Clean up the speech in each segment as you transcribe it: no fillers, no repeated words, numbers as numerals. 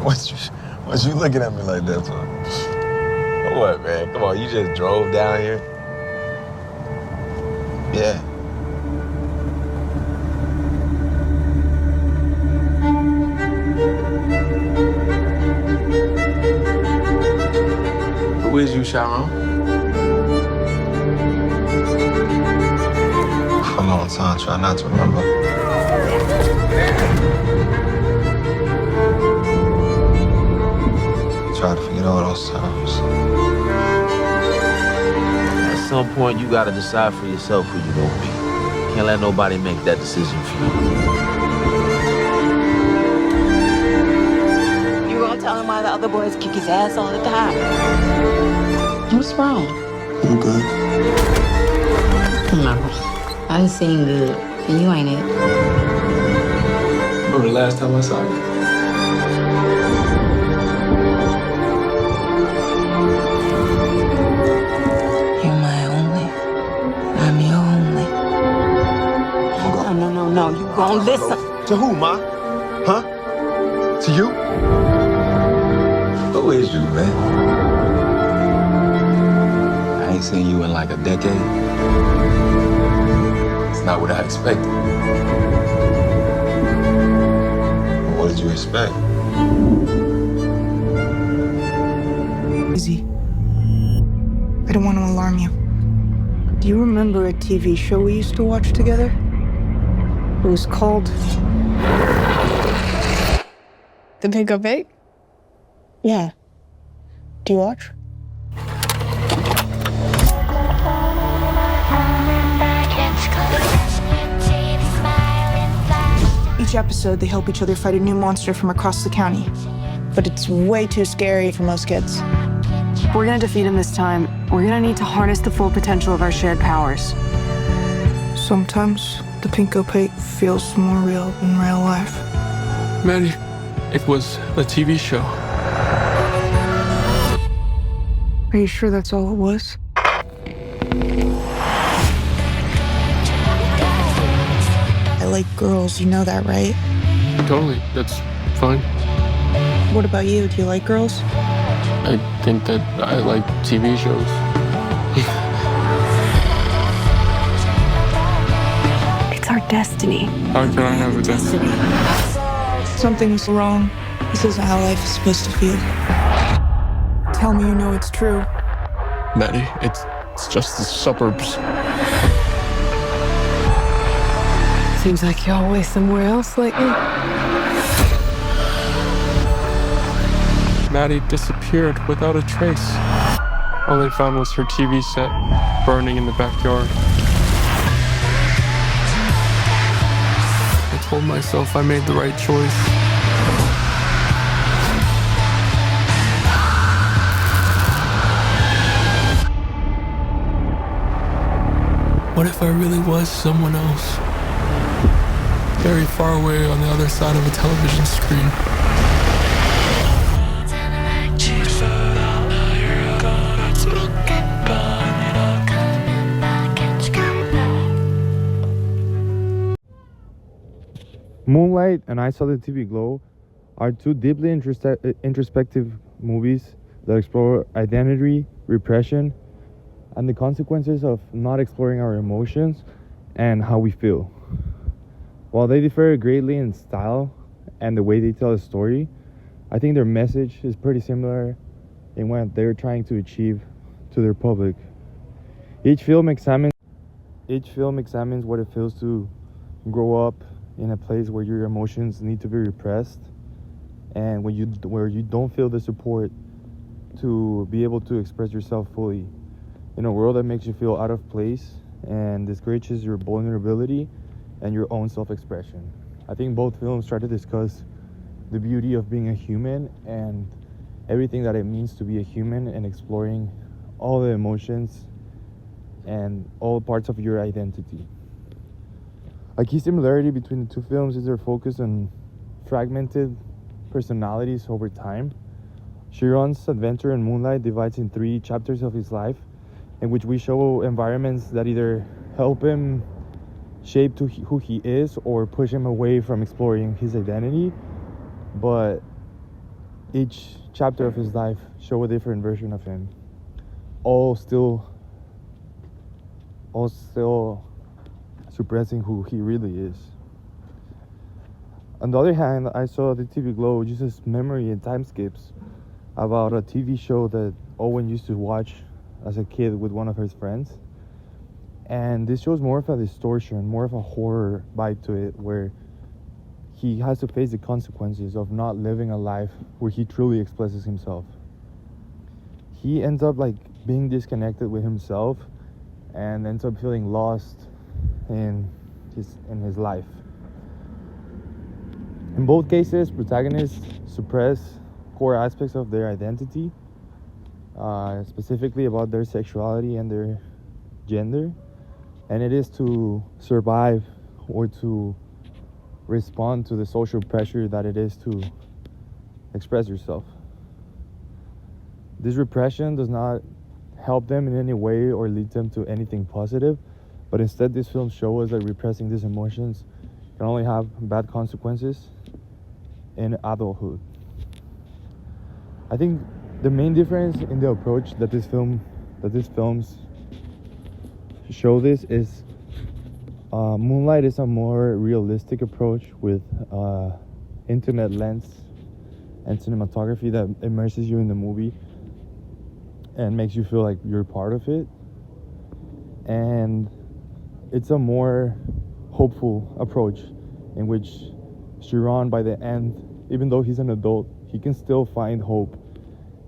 What you looking at me like that for? What, man? Come on, you just drove down here? Yeah. Who is you, Sharon? For a long time, try not to remember. Try to forget all those times. At some point, you gotta decide for yourself who you're gonna be. Can't let nobody make that decision for You gonna tell him why the other boys kick his ass all the time? What's wrong? I'm good. No, I seen good, and you ain't it. Remember the last time I saw you? You're my only. I'm your only. No. You gon' listen. To who, Ma? Huh? To you? Who is you, man? I ain't seen you in like a decade. It's not what I expected. What did you expect? Easy. I don't want to alarm you. Do you remember a TV show we used to watch together? It was called... The Pink Up 8? Yeah. Do you watch? Each episode, they help each other fight a new monster from across the county. But it's way too scary for most kids. We're gonna defeat him this time. We're gonna need to harness the full potential of our shared powers. Sometimes the Pink Up 8 feels more real than real life. Maddie, it was a TV show. Are you sure that's all it was? I like girls, you know that, right? Totally, that's fine. What about you? Do you like girls? I think that I like TV shows. It's our destiny. How can I have a destiny? Something's wrong. This isn't how life is supposed to feel. Tell me you know it's true. Maddie, it's just the suburbs. Seems like you're always somewhere else lately. Maddie disappeared without a trace. All they found was her TV set burning in the backyard. I told myself I made the right choice. What if I really was someone else? Very far away on the other side of a television screen. Moonlight and I Saw the TV Glow are two deeply introspective movies that explore identity, repression, and the consequences of not exploring our emotions and how we feel. While they differ greatly in style and the way they tell a story, I think their message is pretty similar in what they're trying to achieve to their public. Each film examines what it feels to grow up in a place where your emotions need to be repressed and where you don't feel the support to be able to express yourself fully in a world that makes you feel out of place and discourages your vulnerability and your own self-expression. I think both films try to discuss the beauty of being a human and everything that it means to be a human, and exploring all the emotions and all parts of your identity. A key similarity between the two films is their focus on fragmented personalities over time. Chiron's adventure in Moonlight divides in 3 chapters of his life, in which we show environments that either help him shape to who he is or push him away from exploring his identity. But each chapter of his life show a different version of him, all still suppressing who he really is. On the other hand, I saw the TV Glow, just as memory and time skips about a TV show that Owen used to watch as a kid with one of his friends. And this show's more of a distortion, more of a horror vibe to it, where he has to face the consequences of not living a life where he truly expresses himself. He ends up like being disconnected with himself and ends up feeling lost in his life. In both cases, protagonists suppress core aspects of their identity, specifically about their sexuality and their gender, and it is to survive or to respond to the social pressure that it is to express yourself. This repression does not help them in any way or lead them to anything positive, but instead this film shows us that repressing these emotions can only have bad consequences in adulthood. I think the main difference in the approach that these films show this is Moonlight is a more realistic approach with intimate lens and cinematography that immerses you in the movie and makes you feel like you're part of it. And it's a more hopeful approach in which Chiron, by the end, even though he's an adult, he can still find hope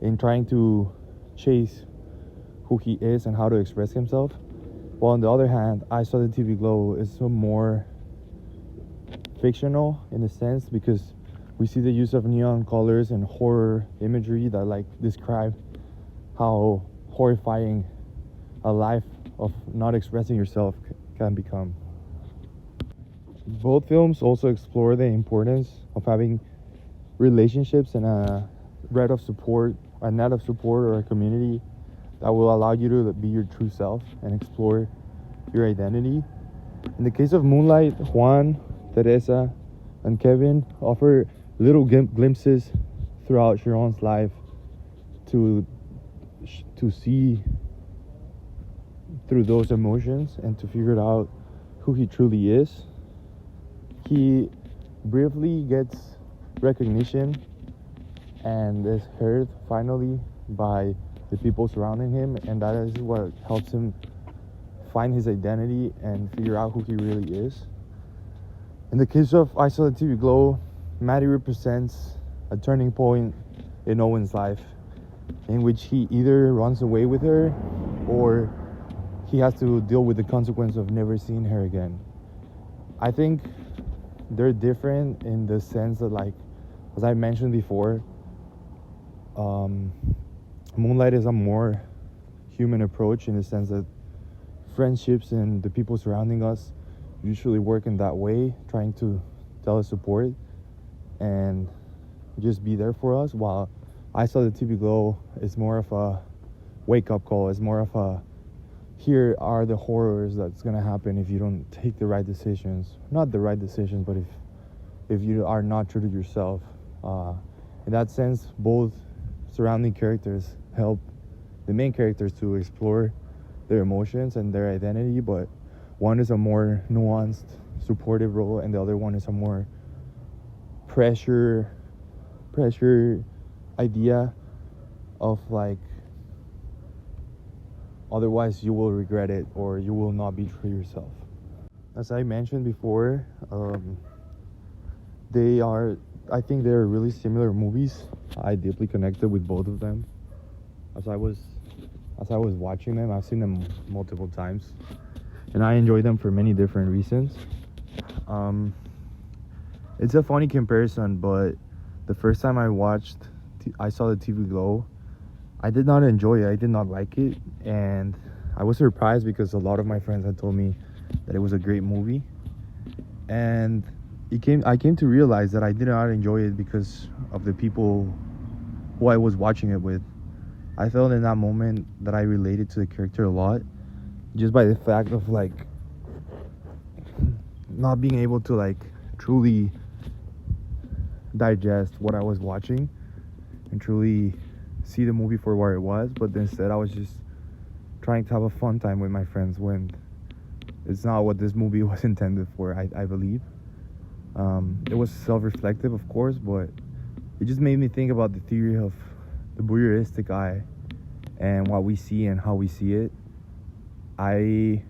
in trying to chase who he is and how to express himself. While on the other hand, I Saw the TV Glow is some more fictional in a sense, because we see the use of neon colors and horror imagery that like describe how horrifying a life of not expressing yourself can become. Both films also explore the importance of having relationships and a net of support or a community that will allow you to be your true self and explore your identity. In the case of Moonlight, Juan, Teresa, and Kevin offer little glimpses throughout Chiron's life to see through those emotions and to figure out who he truly is. He briefly gets recognition and is heard finally by the people surrounding him, and that is what helps him find his identity and figure out who he really is. In the case of I Saw the TV Glow, Maddie represents a turning point in Owen's life in which he either runs away with her or he has to deal with the consequence of never seeing her again. I think they're different in the sense that, like, as I mentioned before, Moonlight is a more human approach in the sense that friendships and the people surrounding us usually work in that way, trying to tell us support and just be there for us, while I Saw the TV Glow is more of a wake-up call. It's more of a, here are the horrors that's gonna happen if you don't take the right decisions. Not the right decisions, but if you are not true to yourself. In that sense, both surrounding characters help the main characters to explore their emotions and their identity, but one is a more nuanced, supportive role, and the other one is a more pressure idea of like, otherwise you will regret it or you will not be true to yourself. As I mentioned before, I think they're really similar movies. I deeply connected with both of them. As I was watching them, I've seen them multiple times, and I enjoy them for many different reasons. It's a funny comparison, but the first time I saw the TV Glow, I did not enjoy it. I did not like it, and I was surprised because a lot of my friends had told me that it was a great movie, and I came to realize that I did not enjoy it because of the people who I was watching it with. I felt in that moment that I related to the character a lot, just by the fact of like not being able to like truly digest what I was watching, and truly see the movie for what it was, but instead I was just trying to have a fun time with my friends when it's not what this movie was intended for, I believe. It was self-reflective, of course, but it just made me think about the theory of the voyeuristic eye and what we see and how we see it. I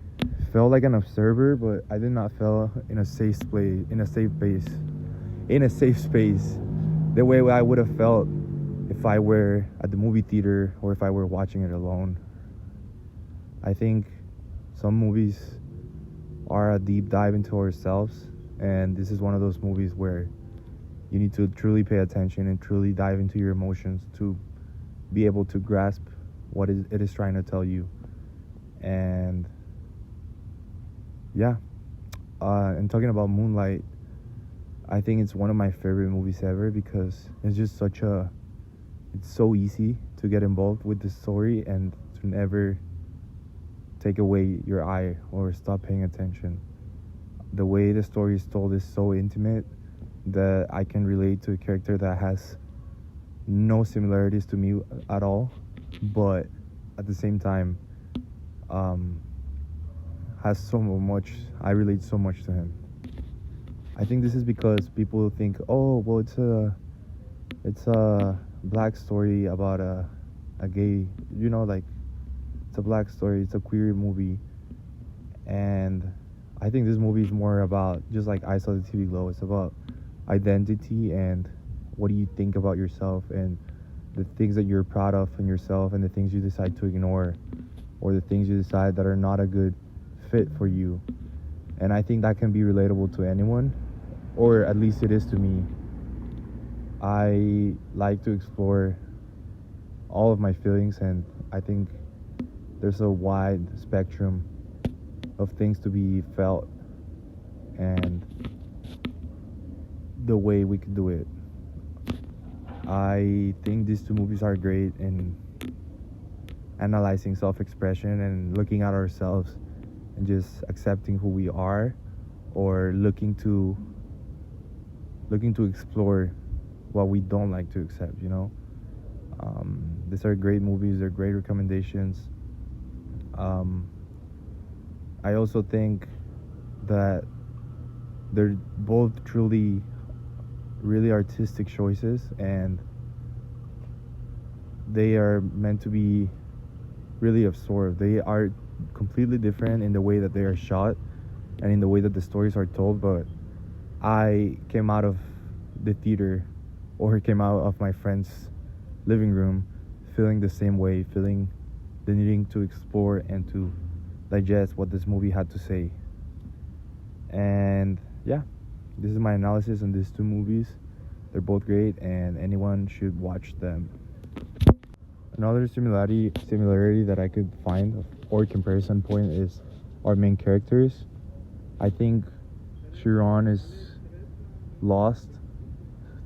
felt like an observer, but I did not feel in a safe place, the way I would have felt if I were at the movie theater or if I were watching it alone. I think some movies are a deep dive into ourselves, and this is one of those movies where you need to truly pay attention and truly dive into your emotions to be able to grasp what it is trying to tell you. And yeah, and talking about Moonlight, I think it's one of my favorite movies ever because it's just it's so easy to get involved with the story and to never take away your eye or stop paying attention. The way the story is told is so intimate that I can relate to a character that has no similarities to me at all, but at the same time has so much. I relate so much to him. I think this is because people think, oh well, it's a black story about a gay, like it's a black story, it's a queer movie. And I think this movie is more about, just like I Saw the TV Glow, it's about identity and what do you think about yourself and the things that you're proud of in yourself and the things you decide to ignore or the things you decide that are not a good fit for you. And I think that can be relatable to anyone, or at least it is to me. I like to explore all of my feelings, and I think there's a wide spectrum of things to be felt and the way we could do it. I think these two movies are great in analyzing self-expression and looking at ourselves and just accepting who we are, or looking to explore what we don't like to accept. These are great movies, they're great recommendations. I also think that they're both truly really artistic choices, and they are meant to be really absorbed. They are completely different in the way that they are shot and in the way that the stories are told, but I came out of the theater or came out of my friend's living room feeling the same way, feeling the needing to explore and to digest what this movie had to say. And yeah, this is my analysis on these two movies. They're both great and anyone should watch them. Another similarity that I could find or comparison point is our main characters. I think Chiron is lost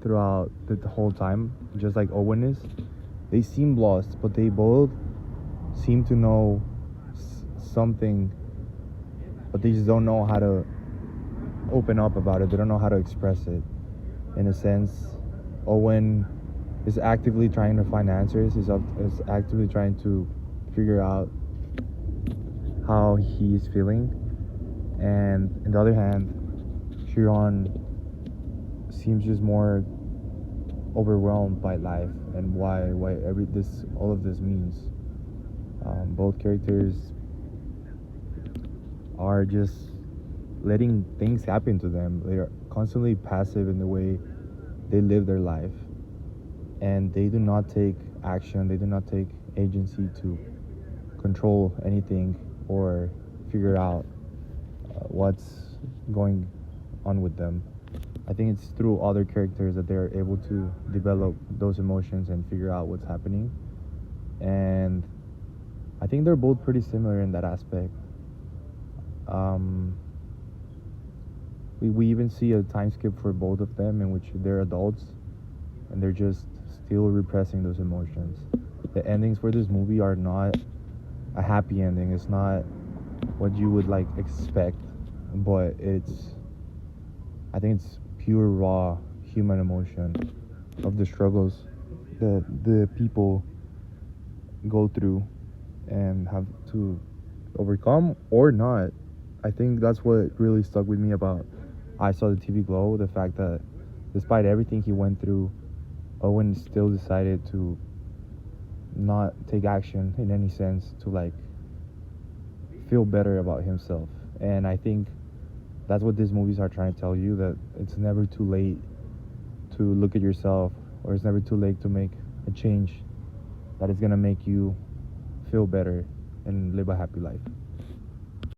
throughout the whole time, just like Owen is. They seem lost, but they both seem to know something, but they just don't know how to open up about it. They don't know how to express it. In a sense, Owen is actively trying to find answers. Is actively trying to figure out how he's feeling. And on the other hand, Chiron seems just more overwhelmed by life and why all of this means. Both characters are just letting things happen to them. They are constantly passive in the way they live their life, and they do not take action. They do not take agency to control anything or figure out what's going on with them. I think it's through other characters that they're able to develop those emotions and figure out what's happening. And I think they're both pretty similar in that aspect. We even see a time skip for both of them in which they're adults and they're just still repressing those emotions. The endings for this movie are not a happy ending. It's not what you would expect, but I think it's pure raw human emotion of the struggles that the people go through and have to overcome or not. I think that's what really stuck with me about I Saw the TV Glow, the fact that despite everything he went through, Owen still decided to not take action in any sense to like feel better about himself. And I think that's what these movies are trying to tell you, that it's never too late to look at yourself, or it's never too late to make a change that is going to make you feel better and live a happy life.